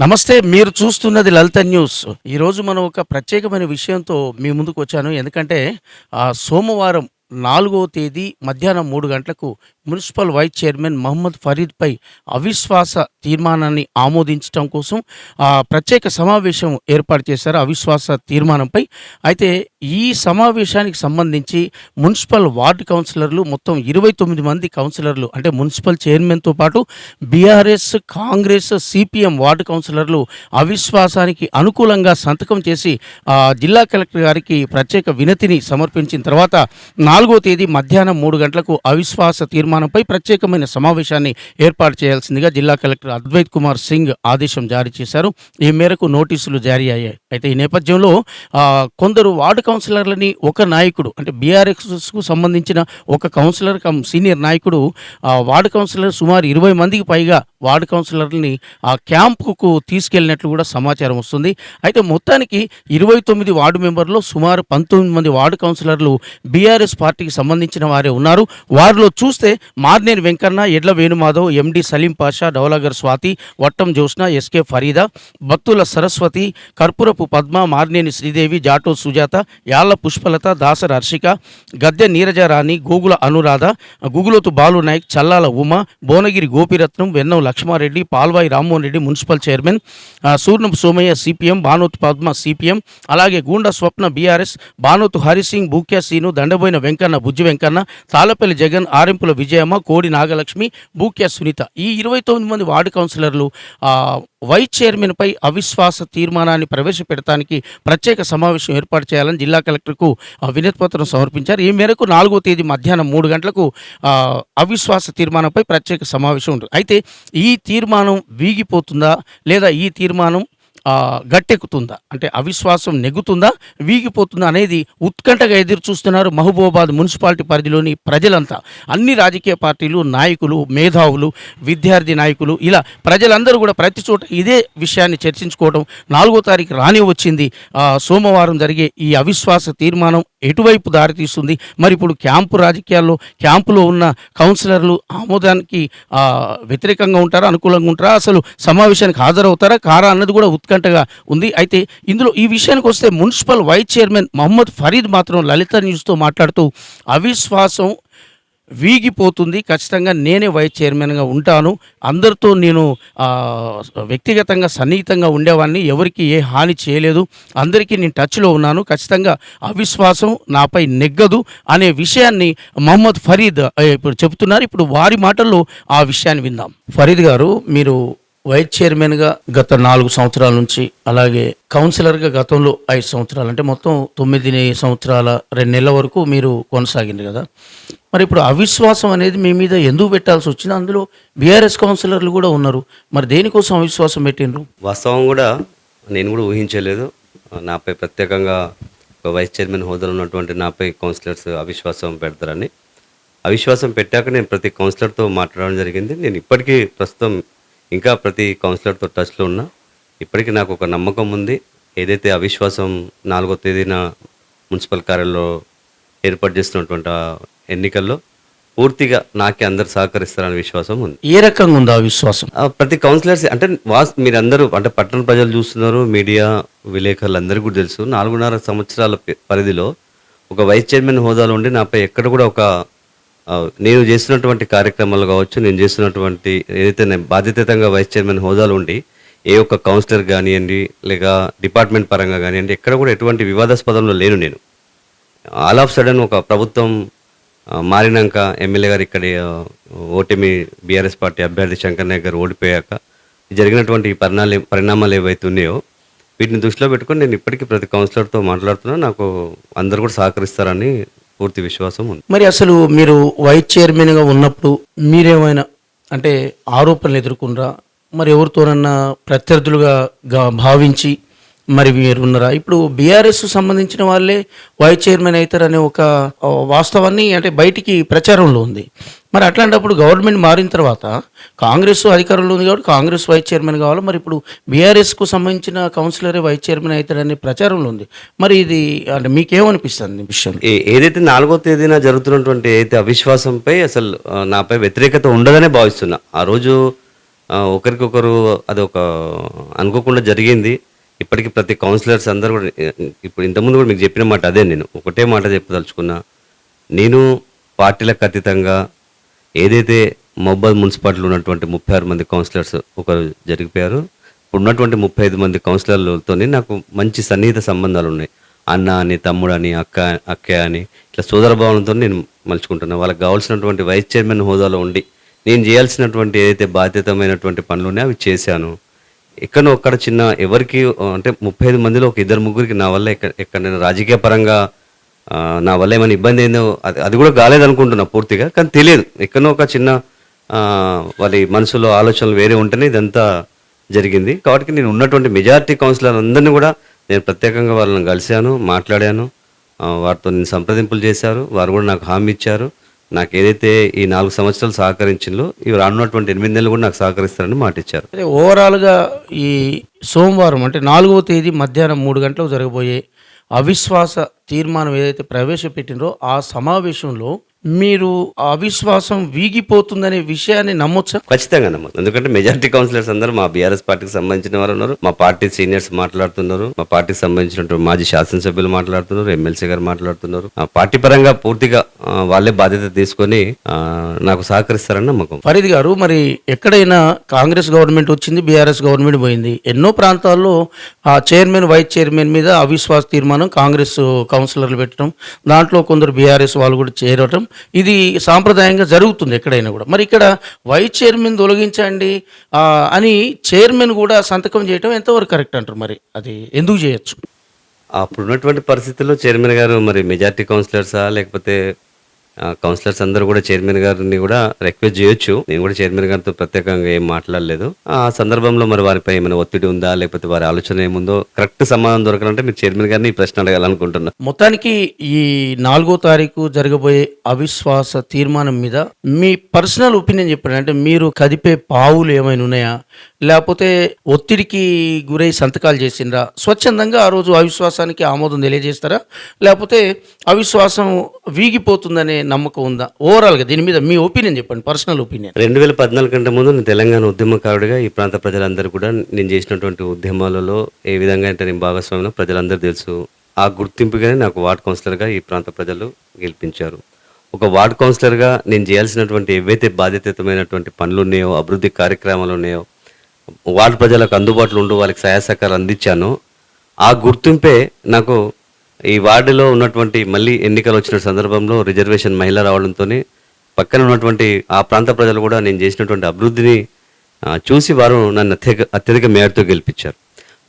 నమస్తే. మీరు చూస్తున్నది లలిత న్యూస్. ఈరోజు మనం ఒక ప్రత్యేకమైన విషయంతో మీ ముందుకు వచ్చాను. ఎందుకంటే సోమవారం 4వ తేదీ మధ్యాహ్నం 3 గంటలకు మున్సిపల్ వైస్ చైర్మన్ మహమ్మద్ ఫరీద్పై అవిశ్వాస తీర్మానాన్ని ఆమోదించడం కోసం ప్రత్యేక సమావేశం ఏర్పాటు చేశారు అవిశ్వాస తీర్మానంపై. అయితే ఈ సమావేశానికి సంబంధించి మున్సిపల్ వార్డు కౌన్సిలర్లు మొత్తం 29 మంది కౌన్సిలర్లు, అంటే మున్సిపల్ చైర్మన్తో పాటు బీఆర్ఎస్, కాంగ్రెస్, సిపిఎం వార్డు కౌన్సిలర్లు అవిశ్వాసానికి అనుకూలంగా సంతకం చేసి జిల్లా కలెక్టర్ గారికి ప్రత్యేక వినతిని సమర్పించిన తర్వాత 4వ తేదీ మధ్యాహ్నం 3 గంటలకు అవిశ్వాస తీర్మానంపై ప్రత్యేకమైన సమావేశాన్ని ఏర్పాటు చేయాల్సిందిగా జిల్లా కలెక్టర్ అద్వైత్ కుమార్ సింగ్ ఆదేశం జారీ చేశారు. ఈ మేరకు నోటీసులు జారీ అయ్యాయి. అయితే ఈ నేపథ్యంలో కొందరు వార్డు కౌన్సిలర్లని ఒక నాయకుడు, అంటే బీఆర్ఎస్కు సంబంధించిన ఒక కౌన్సిలర్ సీనియర్ నాయకుడు వార్డు కౌన్సిలర్ సుమారు 20 మందికి పైగా వార్డు కౌన్సిలర్లని ఆ క్యాంపుకు తీసుకెళ్లినట్లు కూడా సమాచారం వస్తుంది. అయితే మొత్తానికి 29 వార్డు మెంబర్లో సుమారు 19 మంది వార్డు కౌన్సిలర్లు బీఆర్ఎస్ పార్టీకి సంబంధించిన వారే ఉన్నారు. వారిలో చూస్తే Marneni Venkanna, Edla Venumadhav, MD Saleem Pasha, Doulagar Swathi, Vattam Jyotsna, SK Farida, Battula Saraswathi, Karpurapu Padma, Marneni Sridevi, Jatoth Sujatha, Yalla Pushpalatha, Dasara Harshika, Gadde Neerajarani, Googula Anuradha, Guguloth Balu Naik, Challala Uma, Bhuvanagiri Gopiratnam, Vennam Lakshma Reddy, Palvai Rammohan Reddy municipal chairman, Surnam Somaiah CPM, Banoth Padma CPM, అలాగే గూండా స్వప్న బీఆర్ఎస్, బానోతు హరిసింగ్, బూక్యా సీను, దండబోయిన వెంకన్న, బుజ్జి వెంకన్న, తాళపల్లి జగన్, ఆరింపుల విజయమ్మ, కోడి నాగలక్ష్మి, బూక్యా సునీత, ఈ 29 మంది వార్డు కౌన్సిలర్లు వైస్ చైర్మన్పై అవిశ్వాస తీర్మానాన్ని ప్రవేశపెడటానికి ప్రత్యేక సమావేశం ఏర్పాటు చేయాలని జిల్లా కలెక్టర్కు వినతిపత్రం సమర్పించారు. ఈ మేరకు 4వ తేదీ మధ్యాహ్నం 3 గంటలకు అవిశ్వాస తీర్మానంపై ప్రత్యేక సమావేశం ఉంటుంది. అయితే ఈ తీర్మానం వీగిపోతుందా లేదా ఈ తీర్మానం గట్టెక్కుతుందా, అంటే అవిశ్వాసం నెగ్గుతుందా, వీగిపోతుందా అనేది ఉత్కంఠగా ఎదురు చూస్తున్నారు మహబూబాబాద్ మున్సిపాలిటీ పరిధిలోని ప్రజలంతా. అన్ని రాజకీయ పార్టీలు, నాయకులు, మేధావులు, విద్యార్థి నాయకులు, ఇలా ప్రజలందరూ కూడా ప్రతి చోట ఇదే విషయాన్ని చర్చించుకోవడం. 4వ తారీఖు రాని వచ్చింది. సోమవారం జరిగే ఈ అవిశ్వాస తీర్మానం ఎటువైపు దారితీస్తుంది, మరి ఇప్పుడు క్యాంపు రాజకీయాల్లో క్యాంపులో ఉన్న కౌన్సిలర్లు ఆమోదానికి వ్యతిరేకంగా ఉంటారా, అనుకూలంగా ఉంటారా, అసలు సమావేశానికి హాజరవుతారా కారా అన్నది కూడా ఉత్కంఠగా ఉంది. అయితే ఇందులో ఈ విషయానికి వస్తే municipal vice chairman Mohammed Farid మాత్రం లలిత న్యూస్తో మాట్లాడుతూ అవిశ్వాసం వీగిపోతుంది, ఖచ్చితంగా నేనే వైస్ చైర్మన్గా ఉంటాను, అందరితో నేను వ్యక్తిగతంగా సన్నిహితంగా ఉండేవాడిని, ఎవరికి ఏ హాని చేయలేదు, అందరికీ నేను టచ్లో ఉన్నాను, ఖచ్చితంగా అవిశ్వాసం నాపై నెగ్గదు అనే విషయాన్ని మహమ్మద్ ఫరీద్ ఇప్పుడు చెబుతున్నారు. ఇప్పుడు వారి మాటల్లో ఆ విషయాన్ని విందాం. ఫరీద్ గారు, మీరు వైస్ చైర్మన్గా గత 4 సంవత్సరాల నుంచి, అలాగే కౌన్సిలర్గా గతంలో 5 సంవత్సరాలు, అంటే మొత్తం 9 సంవత్సరాల 2 నెలల వరకు మీరు కొనసాగింది కదా. మరి ఇప్పుడు అవిశ్వాసం అనేది మీ మీద ఎందుకు పెట్టాల్సి వచ్చింది? అందులో బీఆర్ఎస్ కౌన్సిలర్లు కూడా ఉన్నారు, మరి దేనికోసం అవిశ్వాసం పెట్టిండ్రు? వాస్తవం కూడా నేను కూడా ఊహించలేదు, నాపై ప్రత్యేకంగా ఒక వైస్ చైర్మన్ హోదాలో ఉన్నటువంటి నాపై కౌన్సిలర్స్ అవిశ్వాసం పెడతారని. అవిశ్వాసం పెట్టాక నేను ప్రతి కౌన్సిలర్తో మాట్లాడడం జరిగింది. నేను ఇప్పటికీ ప్రస్తుతం ఇంకా ప్రతి కౌన్సిలర్తో టచ్లో ఉన్నా. ఇప్పటికీ నాకు ఒక నమ్మకం ఉంది, ఏదైతే అవిశ్వాసం 4వ తేదీన మున్సిపల్ కార్యాలయంలో ఏర్పాటు చేస్తున్నటువంటి ఎన్నికల్లో పూర్తిగా నాకే అందరు సహకరిస్తారనే విశ్వాసం ఉంది. ఏ రకంగా ఉందా విశ్వాసం? ప్రతి కౌన్సిలర్స్ అంటే మీరందరూ, అంటే పట్టణ ప్రజలు చూస్తున్నారు, మీడియా విలేకరులు అందరికీ కూడా తెలుసు, 4.5 సంవత్సరాల పరిధిలో ఒక వైస్ చైర్మన్ హోదాలో ఉండి నాపై ఎక్కడ కూడా ఒక నేను చేస్తున్నటువంటి కార్యక్రమాలు కావచ్చు, నేను చేస్తున్నటువంటి ఏదైతే నేను బాధ్యతగా వైస్ చైర్మన్ హోదాలో ఉండి ఏ ఒక్క కౌన్సిలర్ కానివ్వండి, లేక డిపార్ట్మెంట్ పరంగా కానివ్వండి, ఎక్కడ కూడా ఎటువంటి వివాదాస్పదంలో లేను. నేను ఆల్ ఆఫ్ సడన్ ఒక ప్రభుత్వం మారినాక ఎమ్మెల్యే గారు ఇక్కడ ఓటమి బీఆర్ఎస్ పార్టీ అభ్యర్థి శంకర్ నాయక్ గారు ఓడిపోయాక జరిగినటువంటి పరిణామాలు ఏవైతే ఉన్నాయో వీటిని దృష్టిలో పెట్టుకొని నేను ఇప్పటికీ ప్రతి కౌన్సిలర్తో మాట్లాడుతున్నా, నాకు అందరు కూడా సహకరిస్తారని పూర్తి విశ్వాసం ఉంది. మరి అసలు మీరు వైస్ చైర్మన్గా ఉన్నప్పుడు మీరేమైనా అంటే ఆరోపణలు ఎదుర్కొన్నారా? మరి ఎవరితోనన్నా ప్రత్యర్థులుగా భావించి మరి మీరు ఉన్నారా? ఇప్పుడు బీఆర్ఎస్ సంబంధించిన వాళ్ళే వైస్ చైర్మన్ అవుతారనే ఒక వాస్తవాన్ని అంటే బయటికి ప్రచారంలో ఉంది. మరి అట్లాంటప్పుడు గవర్నమెంట్ మారిన తర్వాత కాంగ్రెస్ అధికారంలో ఉంది కాబట్టి కాంగ్రెస్ వైస్ చైర్మన్ కావాలి, మరి ఇప్పుడు బీఆర్ఎస్కు సంబంధించిన కౌన్సిలరే వైస్ చైర్మన్ అవుతారనే ప్రచారంలో ఉంది. మరి ఇది అంటే మీకేమనిపిస్తుంది విషయం? ఏదైతే 4వ తేదీన జరుగుతున్నటువంటి అయితే అవిశ్వాసంపై అసలు నాపై వ్యతిరేకత ఉండదనే భావిస్తున్నా. ఆ రోజు ఒకరికొకరు అదొక అనుకోకుండా జరిగింది. ఇప్పటికి ప్రతి కౌన్సిలర్స్ అందరూ కూడా ఇప్పుడు ఇంతకుముందు కూడా మీకు చెప్పిన మాట అదే. నేను ఒకటే మాట చెప్పదలుచుకున్నా. నేను పార్టీలకు అతీతంగా ఏదైతే మహబూబాద్ మున్సిపాలిటీలో ఉన్నటువంటి 36 మంది కౌన్సిలర్స్ ఒకరు జరిగిపోయారు. ఇప్పుడు ఉన్నటువంటి 35 మంది కౌన్సిలర్లతో నాకు మంచి సన్నిహిత సంబంధాలు ఉన్నాయి. అన్న అని, తమ్ముడు అని, అక్క అని, ఇట్లా సోదర భావనతో నేను మలుచుకుంటున్నాను. వాళ్ళకి కావాల్సినటువంటి వైస్ చైర్మన్ హోదాలో ఉండి నేను చేయాల్సినటువంటి ఏదైతే బాధ్యతమైనటువంటి పనులు ఉన్నాయో అవి చేశాను. ఎక్కడో ఒక్కడ చిన్న ఎవరికి అంటే 35 మందిలో ఒక ఇద్దరు ముగ్గురికి నా వల్ల ఎక్కడైనా రాజకీయ పరంగా నా వల్ల ఏమైనా ఇబ్బంది అయిందో అది కూడా కాలేదనుకుంటున్నా పూర్తిగా. కానీ తెలియదు, ఎక్కడో ఒక చిన్న వాళ్ళ మనసులో ఆలోచనలు వేరే ఉంటేనే ఇదంతా జరిగింది. కాబట్టి నేను ఉన్నటువంటి మెజారిటీ కౌన్సిలర్ అందరినీ కూడా నేను ప్రత్యేకంగా వాళ్ళని కలిశాను, మాట్లాడాను. వారితో నేను సంప్రదింపులు చేశారు. వారు కూడా నాకు హామీ ఇచ్చారు. నాకు ఏదైతే ఈ 4 సంవత్సరాలు సహకరించిందో ఇవి రానున్నటువంటి 8 నెలలు కూడా నాకు సహకరిస్తారని మాట ఇచ్చారు. అదే ఓవరాల్గా ఈ సోమవారం అంటే 4వ తేదీ మధ్యాహ్నం 3 గంటలకు జరగబోయే అవిశ్వాస తీర్మానం ఏదైతే ప్రవేశపెట్టినరో ఆ సమావేశంలో మీరు ఆ అవిశ్వాసం వీగిపోతుందనే విషయాన్ని నమ్మొచ్చా? ఖచ్చితంగా నమ్మదు. ఎందుకంటే మెజారిటీ కౌన్సిలర్స్ అందరూ మా బీఆర్ఎస్ పార్టీకి సంబంధించిన వారు ఉన్నారు. మా పార్టీ సీనియర్స్ మాట్లాడుతున్నారు. మా పార్టీకి సంబంధించినటువంటి మాజీ శాసనసభ్యులు మాట్లాడుతున్నారు. ఎమ్మెల్సీ గారు మాట్లాడుతున్నారు. ఆ పార్టీ పరంగా పూర్తిగా వాళ్ళే బాధ్యత తీసుకొని నాకు సహకరిస్తారని నమ్మకం. ఫరీద్ గారు, మరి ఎక్కడైనా కాంగ్రెస్ గవర్నమెంట్ వచ్చింది, బీఆర్ఎస్ గవర్నమెంట్ పోయింది. ఎన్నో ప్రాంతాల్లో ఆ చైర్మన్, వైస్ చైర్మన్ మీద అవిశ్వాస తీర్మానం కాంగ్రెస్ కౌన్సిలర్లు పెట్టడం, దాంట్లో కొందరు బీఆర్ఎస్ వాళ్ళు కూడా చేరటం, ఇది సాంప్రదాయంగా జరుగుతుంది ఎక్కడైనా కూడా. మరి ఇక్కడ వైస్ చైర్మన్ తొలగించండి అని చైర్మన్ కూడా సంతకం చేయటం ఎంతవరకు కరెక్ట్ అంటారు? మరి అది ఎందుకు చేయొచ్చు? అప్పుడు ఉన్నటువంటి పరిస్థితుల్లో చైర్మన్ గారు మరి మెజారిటీ కౌన్సిలర్సా లేకపోతే కౌన్సిలర్స్ అందరూ కూడా చైర్మన్ గారిని కూడా రిక్వెస్ట్ చేయొచ్చు. నేను కూడా చైర్మన్ గారితో ప్రత్యేకంగా ఏం మాట్లాడలేదు. ఆ సందర్భంలో మరి వారిపై ఏమైనా ఒత్తిడి ఉందా లేకపోతే వారి ఆలోచన ఏముందో కరెక్ట్ సమాధానం దొరకాలంటే మీరు చైర్మన్ గారిని ఈ ప్రశ్న అడగాలనుకుంటున్నా. మొత్తానికి ఈ 4వ తారీఖు జరగబోయే అవిశ్వాస తీర్మానం మీద మీ పర్సనల్ ఒపీనియన్ చెప్పండి. అంటే మీరు కదిపే పావులు ఏమైనా ఉన్నాయా, లేకపోతే ఒత్తిడికి గురై సంతకాలు చేసిండ్రా, స్వచ్ఛందంగా ఆ రోజు అవిశ్వాసానికి ఆమోదం తెలియజేస్తారా, లేకపోతే అవిశ్వాసం వీగిపోతుందనే నమ్మకం ఉందా? ఓవరాల్గా దీని మీద మీ ఒపీనియన్ చెప్పండి, పర్సనల్ ఒపీనియన్. 2014 కంటే ముందు నేను తెలంగాణ ఉద్యమకారుడిగా ఈ ప్రాంత ప్రజలందరూ కూడా నేను చేసినటువంటి ఉద్యమాలలో ఏ విధంగా అంటే నేను భాగస్వామ్యం ప్రజలందరూ తెలుసు. ఆ గుర్తింపుగానే నాకు వార్డ్ కౌన్సిలర్గా ఈ ప్రాంత ప్రజలు గెలిపించారు. ఒక వార్డ్ కౌన్సిలర్గా నేను చేయాల్సినటువంటి ఏవైతే బాధ్యతమైనటువంటి పనులు ఉన్నాయో, అభివృద్ధి కార్యక్రమాలు ఉన్నాయో, వార్డు ప్రజలకు అందుబాటులో ఉంటూ వాళ్ళకి సహాయ సహకారాలు అందించాను. ఆ గుర్తింపే నాకు ఈ వార్డులో ఉన్నటువంటి మళ్ళీ ఎన్నికలు వచ్చిన సందర్భంలో రిజర్వేషన్ మహిళ రావడంతో పక్కన ఉన్నటువంటి ఆ ప్రాంత ప్రజలు కూడా నేను చేసినటువంటి అభివృద్ధిని చూసి వారు నన్ను అత్యధిక మేరతో గెలిపించారు.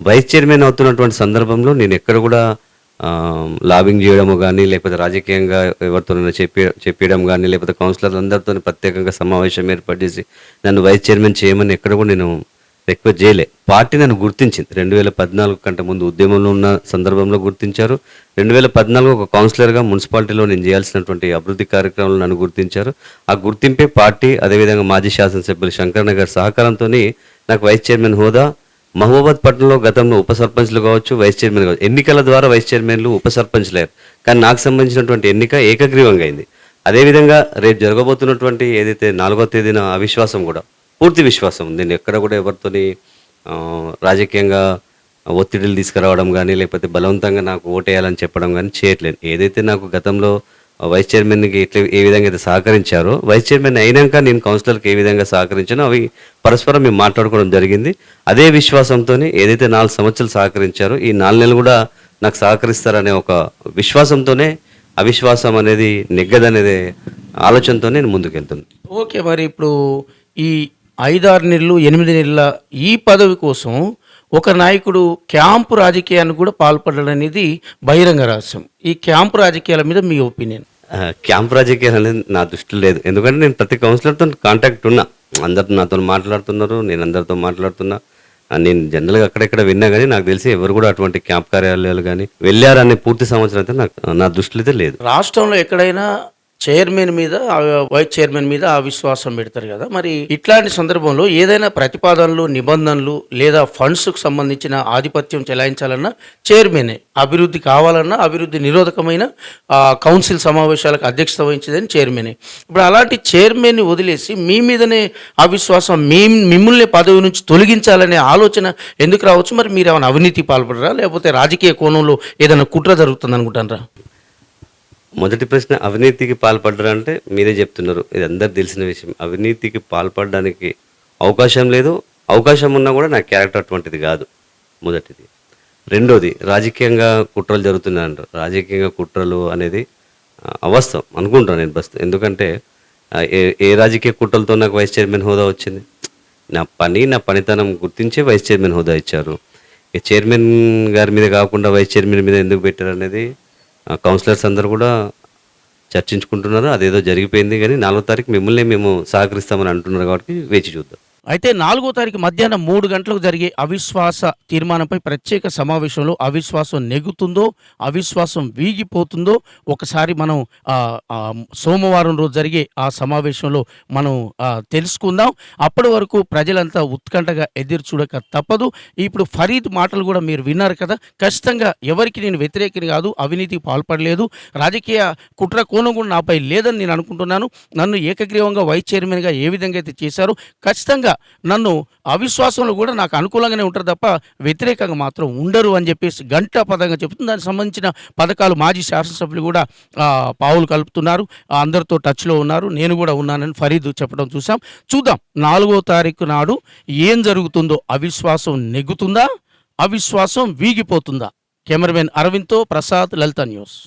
వైస్ చైర్మన్ అవుతున్నటువంటి సందర్భంలో నేను ఎక్కడ కూడా లాబింగ్ చేయడము కానీ లేకపోతే రాజకీయంగా ఎవరితోనైనా చెప్పడం కానీ లేకపోతే కౌన్సిలర్లు అందరితో ప్రత్యేకంగా సమావేశం ఏర్పాటు చేసి నన్ను వైస్ చైర్మన్ చేయమని ఎక్కడ కూడా నేను రిక్వెస్ట్ చేయలే. పార్టీ నన్ను గుర్తించింది. 2014 కంటే ముందు ఉద్యమంలో ఉన్న సందర్భంలో గుర్తించారు. 2014 ఒక కౌన్సిలర్గా మున్సిపాలిటీలో నేను చేయాల్సినటువంటి అభివృద్ధి కార్యక్రమాలు నన్ను గుర్తించారు. ఆ గుర్తింపే పార్టీ, అదేవిధంగా మాజీ శాసనసభ్యులు శంకరన్న గారి సహకారంతో నాకు వైస్ చైర్మన్ హోదా, మహబూబాద్ పట్టణంలో గతంలో ఉప సర్పంచ్లు కావచ్చు, వైస్ చైర్మన్ కావచ్చు, ఎన్నికల ద్వారా వైస్ చైర్మన్లు ఉప సర్పంచ్లు అయ్యారు. కానీ నాకు సంబంధించినటువంటి ఎన్నిక ఏకగ్రీవంగా అయింది. అదేవిధంగా రేపు జరగబోతున్నటువంటి ఏదైతే 4వ తేదీన అవిశ్వాసం కూడా పూర్తి విశ్వాసం ఉంది. నేను ఎక్కడ కూడా ఎవరితోని రాజకీయంగా ఒత్తిడిలు తీసుకురావడం కానీ లేకపోతే బలవంతంగా నాకు ఓటేయాలని చెప్పడం కానీ చేయట్లేదు. ఏదైతే నాకు గతంలో వైస్ చైర్మన్కి ఏ విధంగా అయితే సహకరించారో, వైస్ చైర్మన్ అయినాక నేను కౌన్సిలర్కి ఏ విధంగా సహకరించానో అవి పరస్పరం మేము మాట్లాడుకోవడం జరిగింది. అదే విశ్వాసంతో ఏదైతే 4 సంవత్సరాలు సహకరించారో ఈ 4 నెలలు కూడా నాకు సహకరిస్తారనే ఒక విశ్వాసంతోనే అవిశ్వాసం అనేది నెగ్గదనేది ఆలోచనతో నేను ముందుకెళ్తున్నాను. ఓకే, మరి ఇప్పుడు ఈ 5-6 నెలలు 8 నెలల ఈ పదవి కోసం ఒక నాయకుడు క్యాంపు రాజకీయాన్ని కూడా పాల్పడడం అనేది బహిరంగ రహస్యం. ఈ క్యాంపు రాజకీయాల మీద మీ ఒపీనియన్? క్యాంప్ రాజకీయాలు అనేది నా దృష్టిలో లేదు. ఎందుకంటే నేను ప్రతి కౌన్సిలర్తో కాంటాక్ట్ ఉన్నా, అందరితో నాతో మాట్లాడుతున్నారు, నేను అందరితో మాట్లాడుతున్నా. నేను జనరల్గా అక్కడెక్కడ విన్నా కానీ నాకు తెలిసి ఎవరు కూడా అటువంటి క్యాంప్ కార్యాలయాలు కానీ వెళ్ళారనే పూర్తి సంవత్సరం అయితే నా దృష్టిలో అయితే లేదు. రాష్ట్రంలో ఎక్కడైనా చైర్మన్ మీద వైస్ చైర్మన్ మీద అవిశ్వాసం పెడతారు కదా, మరి ఇట్లాంటి సందర్భంలో ఏదైనా ప్రతిపాదనలు, నిబంధనలు లేదా ఫండ్స్కు సంబంధించిన ఆధిపత్యం చెలాయించాలన్నా చైర్మనే, అభివృద్ధి కావాలన్నా అభివృద్ధి నిరోధకమైన కౌన్సిల్ సమావేశాలకు అధ్యక్షత వహించేదని చైర్మనే. ఇప్పుడు అలాంటి చైర్మన్ని వదిలేసి మీ మీదనే అవిశ్వాసం, మిమ్మల్ని పదవి నుంచి తొలగించాలనే ఆలోచన ఎందుకు రావచ్చు? మరి మీరు ఏమైనా అవినీతి పాల్పడరా, లేకపోతే రాజకీయ కోణంలో ఏదైనా కుట్ర జరుగుతుంది అనుకుంటారా? మొదటి ప్రశ్న, అవినీతికి పాల్పడ్డారా అంటే మీరే చెప్తున్నారు, ఇది అందరు తెలిసిన విషయం. అవినీతికి పాల్పడడానికి అవకాశం లేదు, అవకాశం ఉన్నా కూడా నా క్యారెక్టర్ అటువంటిది కాదు, మొదటిది. రెండోది, రాజకీయంగా కుట్రలు జరుగుతున్నాయంటారు. రాజకీయంగా కుట్రలు అనేది అవాస్తవం అనుకుంటాను నేను బస్. ఎందుకంటే ఏ రాజకీయ కుట్రలతో నాకు వైస్ చైర్మన్ హోదా వచ్చింది? నా పనితనం గుర్తించి వైస్ చైర్మన్ హోదా ఇచ్చారు. చైర్మన్ గారి మీద కాకుండా వైస్ చైర్మన్ మీద ఎందుకు పెట్టారు అనేది కౌన్సిలర్స్ అందరూ కూడా చర్చించుకుంటున్నారు. అదేదో జరిగిపోయింది, కానీ 4వ తారీఖు మిమ్మల్ని మేము సహకరిస్తామని అంటున్నారు కాబట్టి వేచి చూద్దాం. అయితే 4వ తారీఖు మధ్యాహ్నం 3 గంటలకు జరిగే అవిశ్వాస తీర్మానంపై ప్రత్యేక సమావేశంలో అవిశ్వాసం నెగ్గుతుందో, అవిశ్వాసం వీగిపోతుందో ఒకసారి మనం సోమవారం రోజు జరిగే ఆ సమావేశంలో మనం తెలుసుకుందాం. అప్పటి వరకు ప్రజలంతా ఉత్కంఠగా ఎదురు చూడక తప్పదు. ఇప్పుడు ఫరీద్ మాటలు కూడా మీరు విన్నారు కదా. ఖచ్చితంగా ఎవరికి నేను వ్యతిరేకిని కాదు, అవినీతికి పాల్పడలేదు, రాజకీయ కుట్ర కోణం కూడా నాపై లేదని నేను అనుకుంటున్నాను. నన్ను ఏకగ్రీవంగా వైస్ చైర్మన్గా ఏ విధంగా అయితే చేశారో ఖచ్చితంగా నన్ను అవిశ్వాసంలో కూడా నాకు అనుకూలంగానే ఉంటారు తప్ప వ్యతిరేకంగా మాత్రం ఉండరు అని చెప్పేసి గంటాపదంగా చెబుతుంది. దానికి సంబంధించిన పథకాలు మాజీ శాసనసభ్యులు కూడా పావులు కలుపుతున్నారు, అందరితో టచ్లో ఉన్నారు, నేను కూడా ఉన్నానని ఫరీద్ చెప్పడం చూద్దాం 4వ తారీఖు నాడు ఏం జరుగుతుందో. అవిశ్వాసం నెగ్గుతుందా, అవిశ్వాసం వీగిపోతుందా? కెమెరామెన్ అరవింద్తో ప్రసాద్, లలిత న్యూస్.